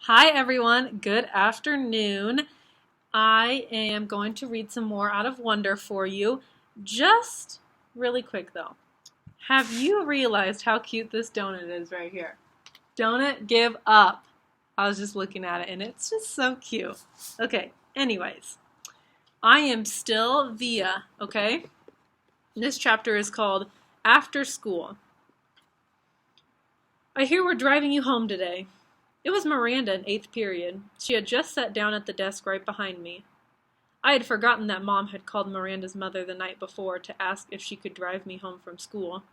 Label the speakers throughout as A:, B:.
A: Hi everyone, good afternoon. I am going to read some more out of Wonder for you. Just really quick though. Have you realized how cute this donut is right here? Donut give up. I was just looking at it and it's just so cute. Okay, anyways. I am still Via, okay? This chapter is called After School. I hear we're driving you home today. It was Miranda in 8th period. She had just sat down at the desk right behind me. I had forgotten that Mom had called Miranda's mother the night before to ask if she could drive me home from school.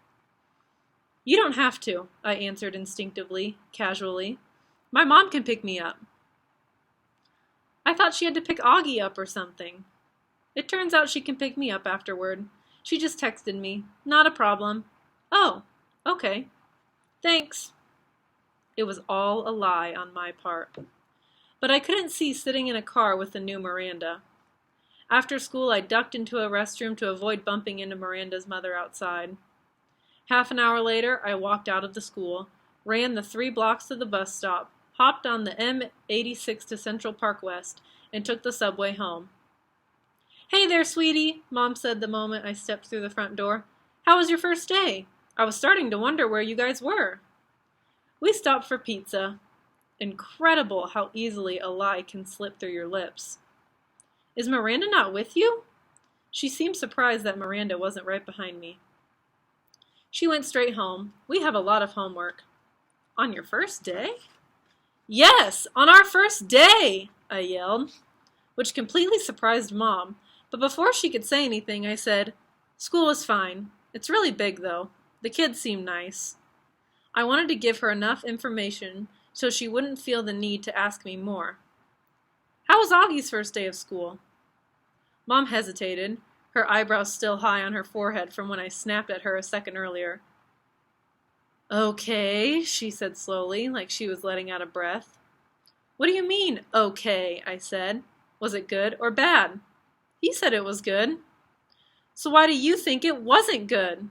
A: You don't have to, I answered instinctively, casually. My mom can pick me up. I thought she had to pick Augie up or something. It turns out she can pick me up afterward. She just texted me. Not a problem. Oh, okay. Thanks. It was all a lie on my part. But I couldn't see sitting in a car with the new Miranda. After school, I ducked into a restroom to avoid bumping into Miranda's mother outside. Half an hour later, I walked out of the school, ran the 3 blocks to the bus stop, hopped on the M86 to Central Park West, and took the subway home. Hey there, sweetie, Mom said the moment I stepped through the front door. How was your first day? I was starting to wonder where you guys were. We stopped for pizza. Incredible how easily a lie can slip through your lips. Is Miranda not with you? She seemed surprised that Miranda wasn't right behind me. She went straight home. We have a lot of homework. On your first day? Yes, on our first day, I yelled, which completely surprised Mom. But before she could say anything, I said, School is fine. It's really big, though. The kids seem nice. I wanted to give her enough information so she wouldn't feel the need to ask me more. How was Augie's first day of school? Mom hesitated, her eyebrows still high on her forehead from when I snapped at her a second earlier. Okay, she said slowly, like she was letting out a breath. What do you mean, okay, I said. Was it good or bad? He said it was good. So why do you think it wasn't good?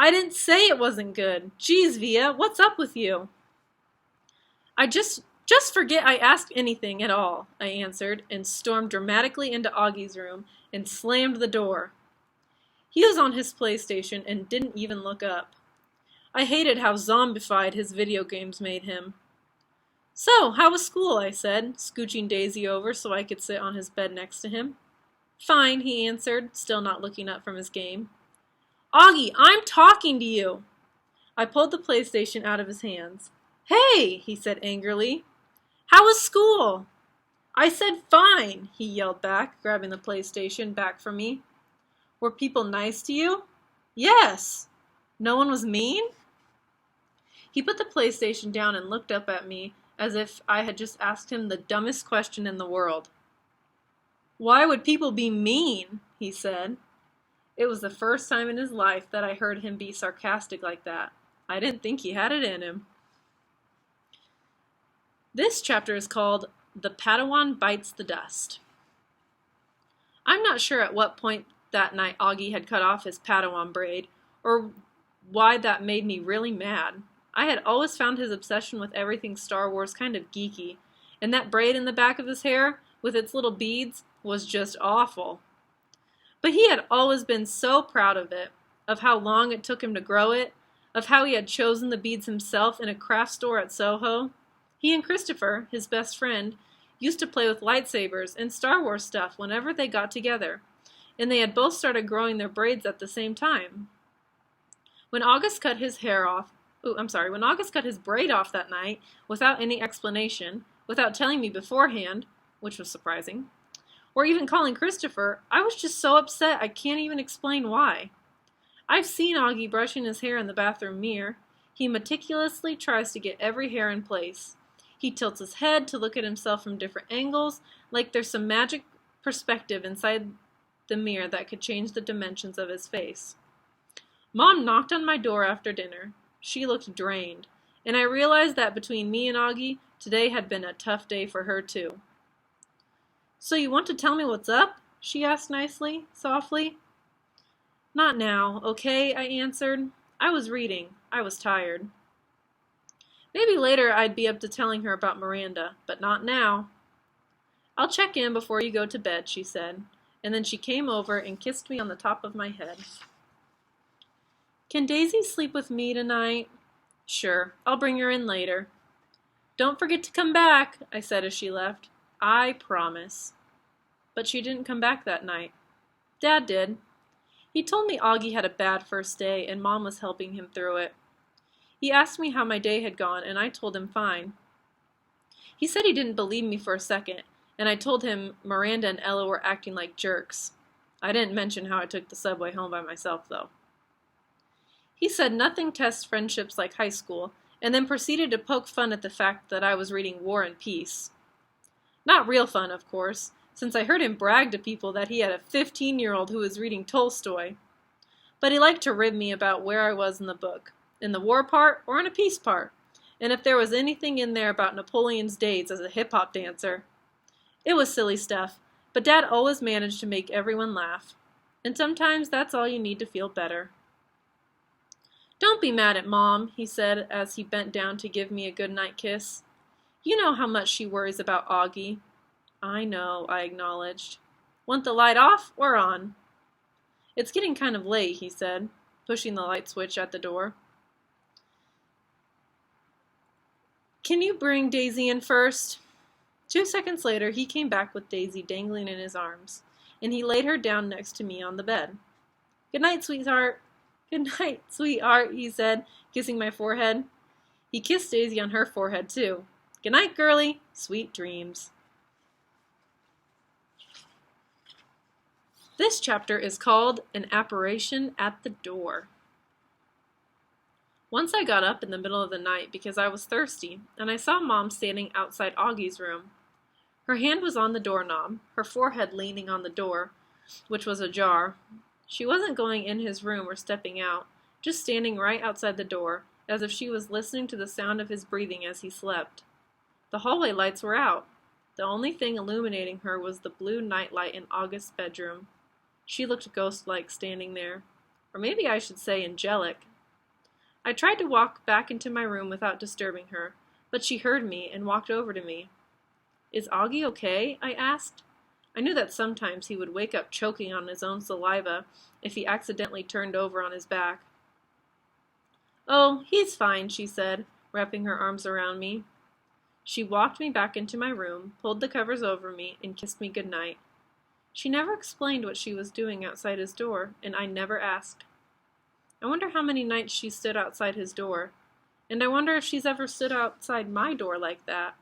A: I didn't say it wasn't good. Geez, Via, what's up with you? I just forget I asked anything at all, I answered, and stormed dramatically into Augie's room and slammed the door. He was on his PlayStation and didn't even look up. I hated how zombified his video games made him. So, how was school? I said, scooching Daisy over so I could sit on his bed next to him. Fine, he answered, still not looking up from his game. Augie, I'm talking to you! I pulled the PlayStation out of his hands. Hey, he said angrily. How was school? I said fine, he yelled back, grabbing the PlayStation back from me. Were people nice to you? Yes. No one was mean? He put the PlayStation down and looked up at me as if I had just asked him the dumbest question in the world. Why would people be mean? He said. It was the first time in his life that I heard him be sarcastic like that. I didn't think he had it in him. This chapter is called The Padawan Bites the Dust. I'm not sure at what point that night Augie had cut off his Padawan braid, or why that made me really mad. I had always found his obsession with everything Star Wars kind of geeky, and that braid in the back of his hair, with its little beads, was just awful. But he had always been so proud of it, of how long it took him to grow it, of how he had chosen the beads himself in a craft store at Soho. He and Christopher, his best friend, used to play with lightsabers and Star Wars stuff whenever they got together, and they had both started growing their braids at the same time. When August cut his braid off that night, without any explanation, without telling me beforehand, which was surprising, or even calling Christopher, I was just so upset I can't even explain why. I've seen Augie brushing his hair in the bathroom mirror. He meticulously tries to get every hair in place. He tilts his head to look at himself from different angles, like there's some magic perspective inside the mirror that could change the dimensions of his face. Mom knocked on my door after dinner. She looked drained, and I realized that between me and Augie, today had been a tough day for her too. So you want to tell me what's up? She asked nicely, softly. Not now, okay, I answered. I was reading. I was tired. Maybe later I'd be up to telling her about Miranda, but not now. I'll check in before you go to bed, she said, and then she came over and kissed me on the top of my head. Can Daisy sleep with me tonight? Sure, I'll bring her in later. Don't forget to come back, I said as she left. I promise. But she didn't come back that night. Dad did. He told me Augie had a bad first day and Mom was helping him through it. He asked me how my day had gone and I told him fine. He said he didn't believe me for a second, and I told him Miranda and Ella were acting like jerks. I didn't mention how I took the subway home by myself, though. He said nothing tests friendships like high school, and then proceeded to poke fun at the fact that I was reading War and Peace. Not real fun, of course, since I heard him brag to people that he had a 15-year-old who was reading Tolstoy. But he liked to rib me about where I was in the book, in the war part or in a peace part, and if there was anything in there about Napoleon's days as a hip-hop dancer. It was silly stuff, but Dad always managed to make everyone laugh. And sometimes that's all you need to feel better. Don't be mad at Mom, he said as he bent down to give me a goodnight kiss. You know how much she worries about Augie. I know, I acknowledged. Want the light off or on? It's getting kind of late, he said, pushing the light switch at the door. Can you bring Daisy in first? 2 seconds later, he came back with Daisy dangling in his arms, and he laid her down next to me on the bed. Good night, sweetheart. Good night, sweetheart, he said, kissing my forehead. He kissed Daisy on her forehead, too. Good night, girlie. Sweet dreams. This chapter is called An Apparition at the Door. Once I got up in the middle of the night because I was thirsty, and I saw Mom standing outside Augie's room. Her hand was on the doorknob, her forehead leaning on the door, which was ajar. She wasn't going in his room or stepping out, just standing right outside the door, as if she was listening to the sound of his breathing as he slept. The hallway lights were out. The only thing illuminating her was the blue nightlight in August's bedroom. She looked ghost-like standing there. Or maybe I should say angelic. I tried to walk back into my room without disturbing her, but she heard me and walked over to me. Is Augie okay? I asked. I knew that sometimes he would wake up choking on his own saliva if he accidentally turned over on his back. Oh, he's fine, she said, wrapping her arms around me. She walked me back into my room, pulled the covers over me, and kissed me goodnight. She never explained what she was doing outside his door, and I never asked. I wonder how many nights she stood outside his door, and I wonder if she's ever stood outside my door like that.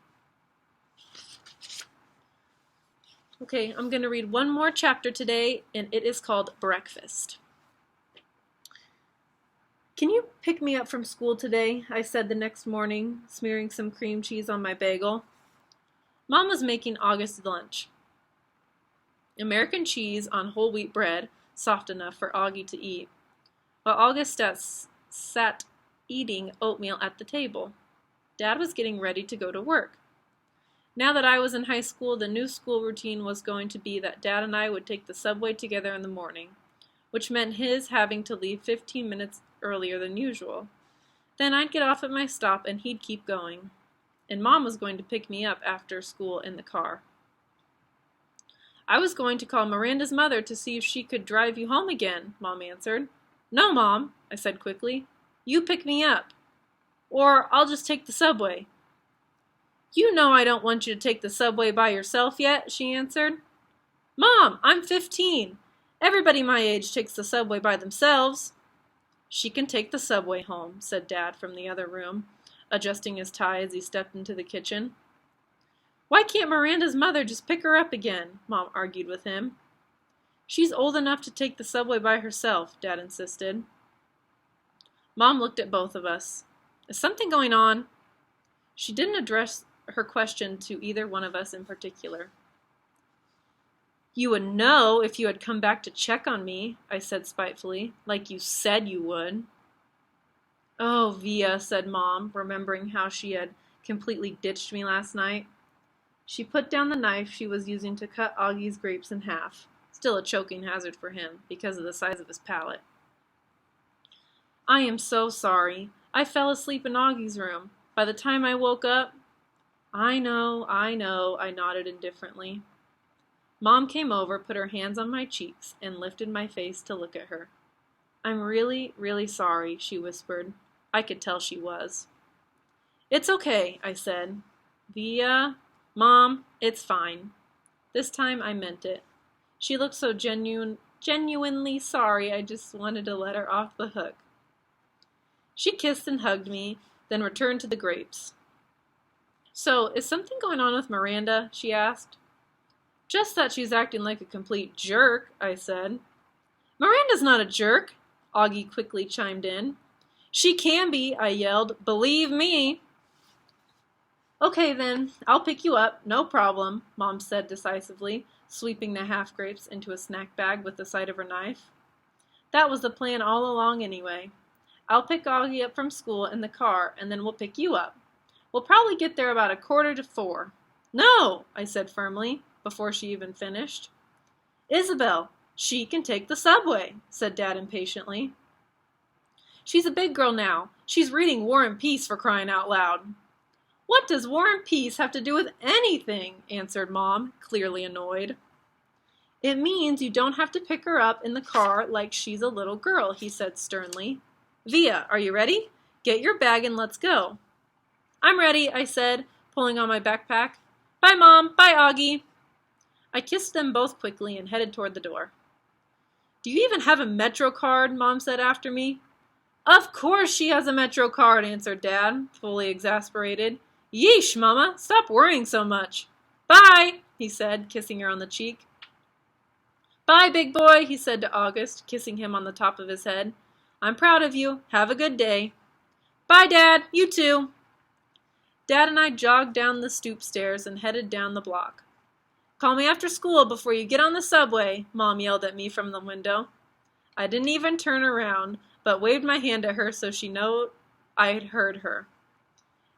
A: Okay, I'm going to read one more chapter today, and it is called Breakfast. Can you pick me up from school today? I said the next morning, smearing some cream cheese on my bagel. Mom was making August's lunch. American cheese on whole wheat bread, soft enough for Augie to eat, while August sat eating oatmeal at the table. Dad was getting ready to go to work. Now that I was in high school, the new school routine was going to be that Dad and I would take the subway together in the morning, which meant his having to leave 15 minutes earlier than usual. Then I'd get off at my stop and he'd keep going. And Mom was going to pick me up after school in the car. I was going to call Miranda's mother to see if she could drive you home again, Mom answered. No, Mom, I said quickly. You pick me up. Or I'll just take the subway. You know I don't want you to take the subway by yourself yet, she answered. Mom, I'm 15. Everybody my age takes the subway by themselves. She can take the subway home, said Dad from the other room, adjusting his tie as he stepped into the kitchen. Why can't Miranda's mother just pick her up again? Mom argued with him. She's old enough to take the subway by herself, Dad insisted. Mom looked at both of us. Is something going on? She didn't address her question to either one of us in particular. You would know if you had come back to check on me, I said spitefully, like you said you would. Oh, Via, said Mom, remembering how she had completely ditched me last night. She put down the knife she was using to cut Augie's grapes in half, still a choking hazard for him because of the size of his palate. I am so sorry. I fell asleep in Augie's room. By the time I woke up, I know, I nodded indifferently. Mom came over, put her hands on my cheeks, and lifted my face to look at her. I'm really, really sorry, she whispered. I could tell she was. It's okay, I said. Mom, it's fine. This time I meant it. She looked so genuinely sorry I just wanted to let her off the hook. She kissed and hugged me, then returned to the grapes. So, is something going on with Miranda? She asked. Just that she's acting like a complete jerk, I said. Miranda's not a jerk, Augie quickly chimed in. She can be, I yelled. Believe me. Okay then, I'll pick you up, no problem, Mom said decisively, sweeping the half grapes into a snack bag with the side of her knife. That was the plan all along anyway. I'll pick Augie up from school in the car, and then we'll pick you up. We'll probably get there about 3:45. No, I said firmly, before she even finished. Isabel, she can take the subway, said Dad impatiently. She's a big girl now. She's reading War and Peace, for crying out loud. What does War and Peace have to do with anything? Answered Mom, clearly annoyed. It means you don't have to pick her up in the car like she's a little girl, he said sternly. Via, are you ready? Get your bag and let's go. I'm ready, I said, pulling on my backpack. Bye, Mom. Bye, Augie. I kissed them both quickly and headed toward the door. Do you even have a Metro card? Mom said after me. Of course she has a Metro card, answered Dad, fully exasperated. Yeesh, Mama, stop worrying so much. Bye, he said, kissing her on the cheek. Bye, big boy, he said to August, kissing him on the top of his head. I'm proud of you. Have a good day. Bye, Dad. You too. Dad and I jogged down the stoop stairs and headed down the block. Call me after school before you get on the subway, Mom yelled at me from the window. I didn't even turn around, but waved my hand at her so she knew I had heard her.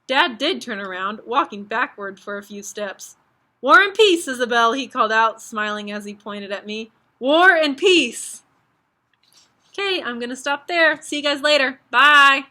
A: Dad did turn around, walking backward for a few steps. War and peace, Isabel, he called out, smiling as he pointed at me. War and peace! Okay, I'm gonna stop there. See you guys later. Bye!